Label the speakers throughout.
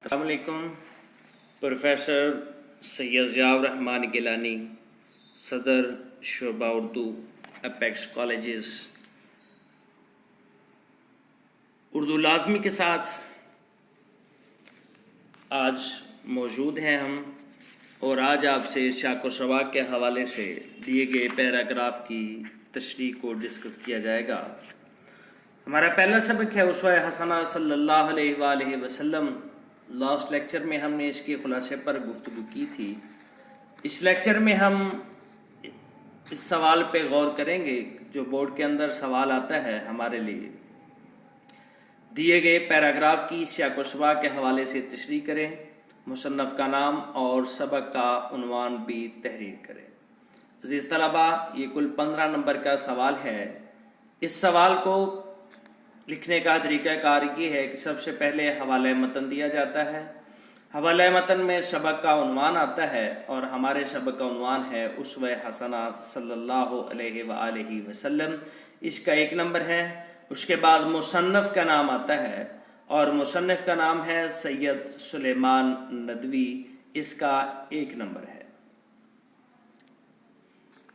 Speaker 1: السلام علیکم۔ پروفیسر سید ضیاء الرحمان گیلانی، صدر شعبہ اردو، اپیکس کالجز، اردو لازمی کے ساتھ آج موجود ہیں ہم، اور آج آپ سے شاق و شباق کے حوالے سے دیے گئے پیراگراف کی تشریح کو ڈسکس کیا جائے گا۔ ہمارا پہلا سبق ہے اسوہ حسنہ صلی اللہ علیہ وآلہ وسلم۔ لاسٹ لیکچر میں ہم نے اس کے خلاصے پر گفتگو کی تھی۔ اس لیکچر میں ہم اس سوال پہ غور کریں گے جو بورڈ کے اندر سوال آتا ہے ہمارے لیے، دیے گئے پیراگراف کی سیاق و سباق کے حوالے سے تشریح کریں، مصنف کا نام اور سبق کا عنوان بھی تحریر کریں۔ عزیز طلباء، یہ کل 15 نمبر کا سوال ہے۔ اس سوال کو لکھنے کا طریقہ کار یہ ہے کہ سب سے پہلے حوالہ متن دیا جاتا ہے، حوالہ متن میں سبق کا عنوان آتا ہے، اور ہمارے سبق کا عنوان ہے اسوہ حسنہ صلی اللہ علیہ وآلہ وسلم۔ اس کا 1 نمبر ہے۔ اس کے بعد مصنف کا نام آتا ہے، اور مصنف کا نام ہے سید سلیمان ندوی، اس کا 1 نمبر ہے۔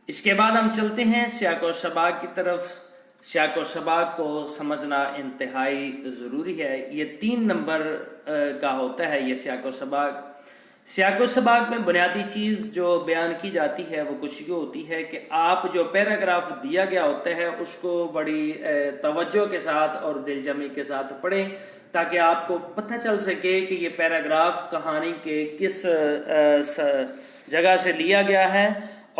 Speaker 1: اس کے بعد ہم چلتے ہیں سیاق و سباق کی طرف۔ سیاق و سباق کو سمجھنا انتہائی ضروری ہے۔ یہ 3 نمبر کا ہوتا ہے یہ سیاق و سباق۔ سیاق و سباق میں بنیادی چیز جو بیان کی جاتی ہے وہ کچھ یہ ہوتی ہے کہ آپ جو پیراگراف دیا گیا ہوتا ہے اس کو بڑی توجہ کے ساتھ اور دل جمعی کے ساتھ پڑھیں، تاکہ آپ کو پتہ چل سکے کہ یہ پیراگراف کہانی کے کس جگہ سے لیا گیا ہے،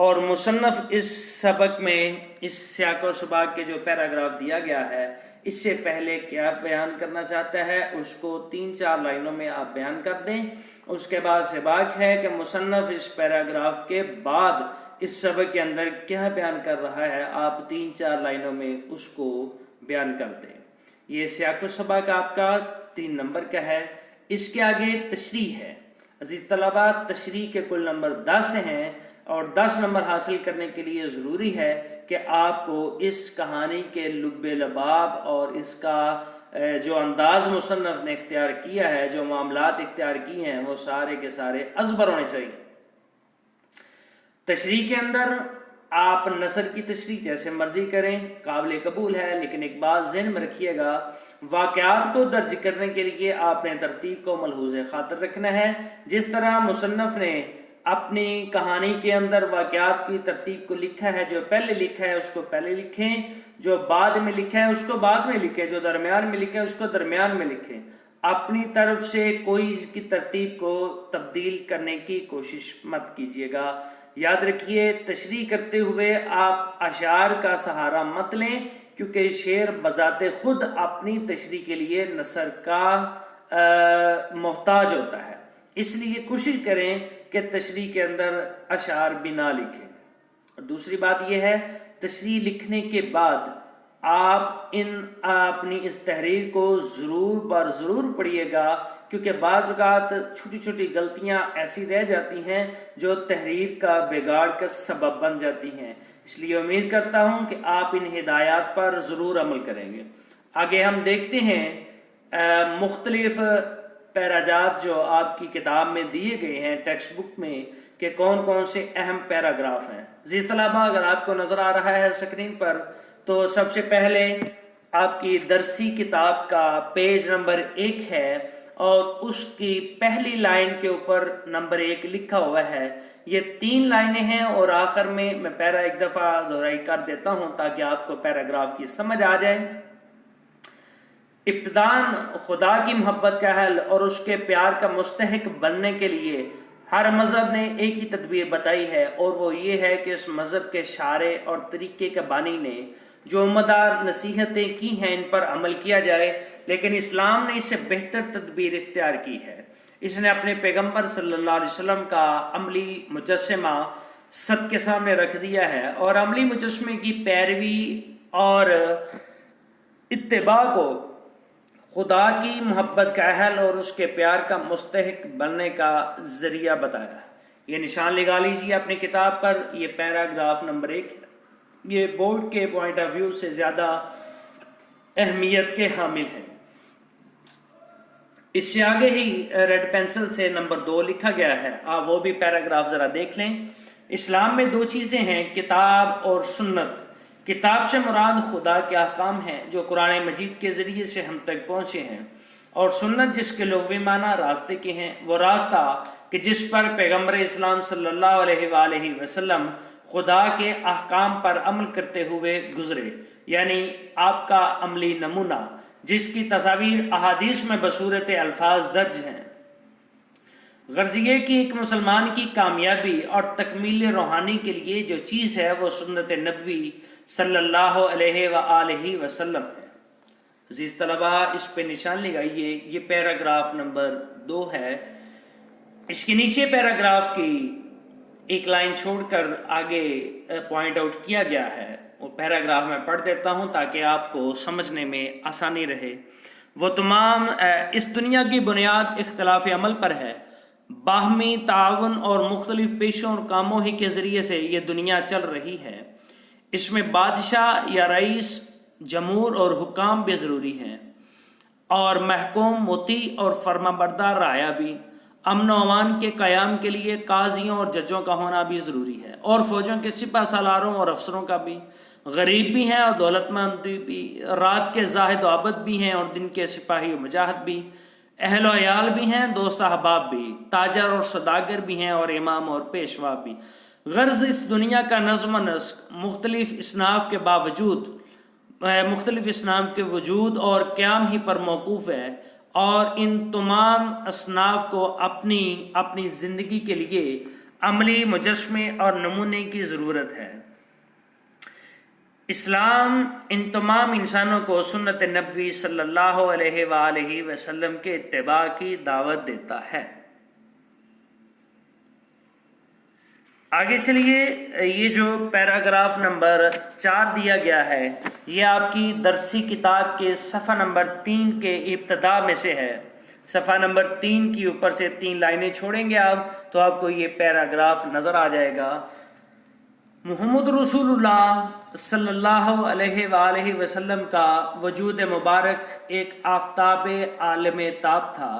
Speaker 1: اور مصنف اس سبق میں اس سیاق و سباق کے جو پیراگراف دیا گیا ہے اس سے پہلے کیا بیان کرنا چاہتا ہے اس کو 3-4 لائنوں میں آپ بیان کر دیں۔ اس کے بعد سباق ہے کہ مصنف اس پیراگراف کے بعد اس سبق کے اندر کیا بیان کر رہا ہے، آپ 3-4 لائنوں میں اس کو بیان کر دیں۔ یہ سیاق و سباق آپ کا 3 نمبر کا ہے۔ اس کے آگے تشریح ہے۔ عزیز طلباء، تشریح کے کل نمبر 10 ہیں، اور 10 نمبر حاصل کرنے کے لیے ضروری ہے کہ آپ کو اس کہانی کے لب لباب اور اس کا جو انداز مصنف نے اختیار کیا ہے، جو معاملات اختیار کیے ہیں، وہ سارے کے سارے ازبر ہونے چاہیے۔ تشریح کے اندر آپ نثر کی تشریح جیسے مرضی کریں، قابل قبول ہے، لیکن ایک بات ذہن میں رکھیے گا، واقعات کو درج کرنے کے لیے آپ نے ترتیب کو ملحوظ خاطر رکھنا ہے۔ جس طرح مصنف نے اپنی کہانی کے اندر واقعات کی ترتیب کو لکھا ہے، جو پہلے لکھا ہے اس کو پہلے لکھیں، جو بعد میں لکھا ہے اس کو بعد میں لکھیں، جو درمیان میں لکھا ہے اس کو درمیان میں لکھیں۔ اپنی طرف سے کوئی اس کی ترتیب کو تبدیل کرنے کی کوشش مت کیجیے گا۔ یاد رکھیے، تشریح کرتے ہوئے آپ اشعار کا سہارا مت لیں، کیونکہ شعر بذات خود اپنی تشریح کے لیے نثر کا محتاج ہوتا ہے۔ اس لیے کوشش کریں کہ تشریح کے اندر اشعار بھی نہ لکھیں۔ اور دوسری بات یہ ہے، تشریح لکھنے کے بعد آپ اپنی اس تحریر کو ضرور بر ضرور پڑھیے گا، کیونکہ بعض اوقات چھوٹی چھوٹی غلطیاں ایسی رہ جاتی ہیں جو تحریر کا بگاڑ کا سبب بن جاتی ہیں۔ اس لیے امید کرتا ہوں کہ آپ ان ہدایات پر ضرور عمل کریں گے۔ آگے ہم دیکھتے ہیں مختلف پیراجات جو آپ کی کتاب میں دیے گئے ہیں ٹیکسٹ بک میں، کہ کون کون سے اہم پیراگراف ہیں۔ عزیز طلباء، اگر آپ کو نظر آ رہا ہے اسکرین پر، تو سب سے پہلے آپ کی درسی کتاب کا پیج نمبر 1 ہے، اور اس کی پہلی لائن کے اوپر نمبر 1 لکھا ہوا ہے۔ یہ 3 لائنیں ہیں، اور آخر میں پیرا ایک دفعہ دہرائی کر دیتا ہوں تاکہ آپ کو پیراگراف کی سمجھ آ جائے۔ ابتداً خدا کی محبت کا اہل اور اس کے پیار کا مستحق بننے کے لیے ہر مذہب نے ایک ہی تدبیر بتائی ہے، اور وہ یہ ہے کہ اس مذہب کے شارع اور طریقے کے بانی نے جو عمدار نصیحتیں کی ہیں ان پر عمل کیا جائے، لیکن اسلام نے اس سے بہتر تدبیر اختیار کی ہے۔ اس نے اپنے پیغمبر صلی اللہ علیہ وسلم کا عملی مجسمہ سب کے سامنے رکھ دیا ہے، اور عملی مجسمے کی پیروی اور اتباع کو خدا کی محبت کا اہل اور اس کے پیار کا مستحق بننے کا ذریعہ بتایا ہے۔ یہ نشان لگا لیجیے اپنی کتاب پر، یہ پیراگراف نمبر 1 ہے۔ یہ بورڈ کے پوائنٹ آف ویو سے زیادہ اہمیت کے حامل ہیں۔ اس سے آگے ہی ریڈ پینسل سے نمبر 2 لکھا گیا ہے، آپ وہ بھی پیراگراف ذرا دیکھ لیں۔ اسلام میں 2 چیزیں ہیں، کتاب اور سنت۔ کتاب سے مراد خدا کے احکام ہیں جو قرآن مجید کے ذریعے سے ہم تک پہنچے ہیں، اور سنت جس کے لغوی معنی راستے کے ہیں، وہ راستہ کہ جس پر پیغمبر اسلام صلی اللہ علیہ وآلہ وسلم خدا کے احکام پر عمل کرتے ہوئے گزرے، یعنی آپ کا عملی نمونہ، جس کی تصاویر احادیث میں بصورت الفاظ درج ہیں۔ غرض یہ کہ ایک مسلمان کی کامیابی اور تکمیل روحانی کے لیے جو چیز ہے وہ سنت نبوی صلی اللہ علیہ وآلہ وسلم ہے۔ عزیز طلبہ، اس پہ نشان لگائیے، یہ پیراگراف نمبر 2 ہے۔ اس کے نیچے پیراگراف کی ایک لائن چھوڑ کر آگے پوائنٹ آؤٹ کیا گیا ہے، وہ پیراگراف میں پڑھ دیتا ہوں تاکہ آپ کو سمجھنے میں آسانی رہے۔ وہ تمام اس دنیا کی بنیاد اختلاف عمل پر ہے، باہمی تعاون اور مختلف پیشوں اور کاموں ہی کے ذریعے سے یہ دنیا چل رہی ہے۔ اس میں بادشاہ یا رئیس، جمہور اور حکام بھی ضروری ہیں، اور محکوم، مطیع اور فرما بردار رعایا بھی۔ امن و امان کے قیام کے لیے قاضیوں اور ججوں کا ہونا بھی ضروری ہے، اور فوجوں کے سپہ سالاروں اور افسروں کا بھی۔ غریب بھی ہیں اور دولت مند بھی، رات کے زاہد و عابد بھی ہیں اور دن کے سپاہی و مجاہد بھی، اہل و عیال بھی ہیں، دوست احباب بھی، تاجر اور سوداگر بھی ہیں اور امام اور پیشوا بھی۔ غرض اس دنیا کا نظم و نسق مختلف اصناف کے وجود اور قیام ہی پر موقوف ہے، اور ان تمام اصناف کو اپنی زندگی کے لیے عملی مجسمے اور نمونے کی ضرورت ہے۔ اسلام ان تمام انسانوں کو سنت نبوی صلی اللہ علیہ وآلہ وسلم کے اتباع کی دعوت دیتا ہے۔ آگے چلیے، یہ جو پیراگراف نمبر 4 دیا گیا ہے یہ آپ کی درسی کتاب کے صفحہ نمبر 3 کے ابتدا میں سے ہے۔ صفحہ نمبر 3 کی اوپر سے 3 لائنیں چھوڑیں گے آپ تو آپ کو یہ پیراگراف نظر آ جائے گا۔ محمد رسول اللہ صلی اللہ علیہ وآلہ وسلم کا وجود مبارک ایک آفتاب عالم تاب تھا،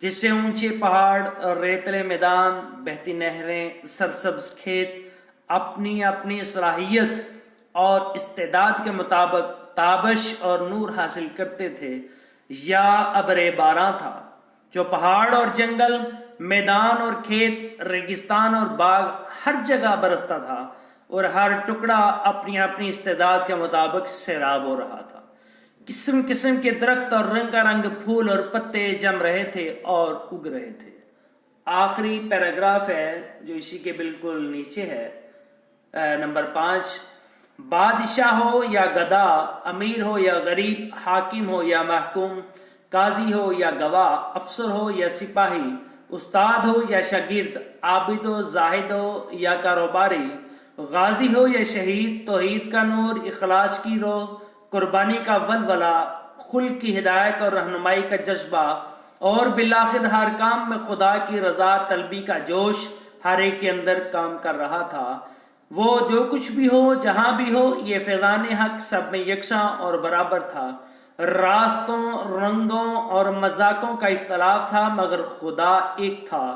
Speaker 1: جس سے اونچے پہاڑ، ریتلے میدان، بہتی نہریں، سرسبز کھیت اپنی صلاحیت اور استعداد کے مطابق تابش اور نور حاصل کرتے تھے، یا ابر باراں تھا جو پہاڑ اور جنگل، میدان اور کھیت، ریگستان اور باغ ہر جگہ برستا تھا، اور ہر ٹکڑا اپنی استعداد کے مطابق سیراب ہو رہا تھا۔ قسم قسم کے درخت اور رنگ رنگ پھول اور پتے جم رہے تھے اور اگ رہے تھے۔ آخری پیراگراف ہے جو اسی کے بالکل نیچے ہے، نمبر 5۔ بادشاہ ہو یا گدا، امیر ہو یا غریب، حاکم ہو یا محکوم، قاضی ہو یا گواہ، افسر ہو یا سپاہی، استاد ہو یا شاگرد، عابد ہو، زاہد ہو یا کاروباری، غازی ہو یا شہید، توحید کا نور، اخلاص کی روح، قربانی کا ولولہ، خلق کی ہدایت اور رہنمائی کا جذبہ، اور بالآخر ہر کام میں خدا کی رضا طلبی کا جوش ہر ایک کے اندر کام کر رہا تھا۔ وہ جو کچھ بھی ہو، جہاں بھی ہو، یہ فیضان حق سب میں یکساں اور برابر تھا۔ راستوں، رنگوں اور مذاقوں کا اختلاف تھا، مگر خدا ایک تھا۔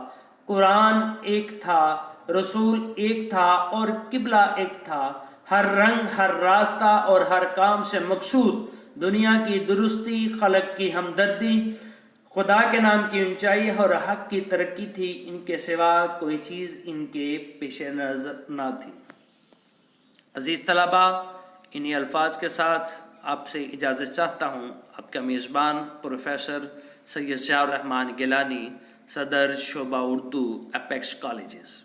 Speaker 1: قرآن ایک تھا، رسول ایک تھا، اور قبلہ ایک تھا۔ ہر رنگ، ہر راستہ اور ہر کام سے مقصود دنیا کی درستی، خلق کی ہمدردی، خدا کے نام کی اونچائی اور حق کی ترقی تھی۔ ان کے سوا کوئی چیز ان کے پیش نظر نہ تھی۔ عزیز طلبہ، انہی الفاظ کے ساتھ آپ سے اجازت چاہتا ہوں۔ آپ کا میزبان پروفیسر سید ضیاء الرحمن گیلانی، صدر شعبہ اردو، اپیکس کالجز۔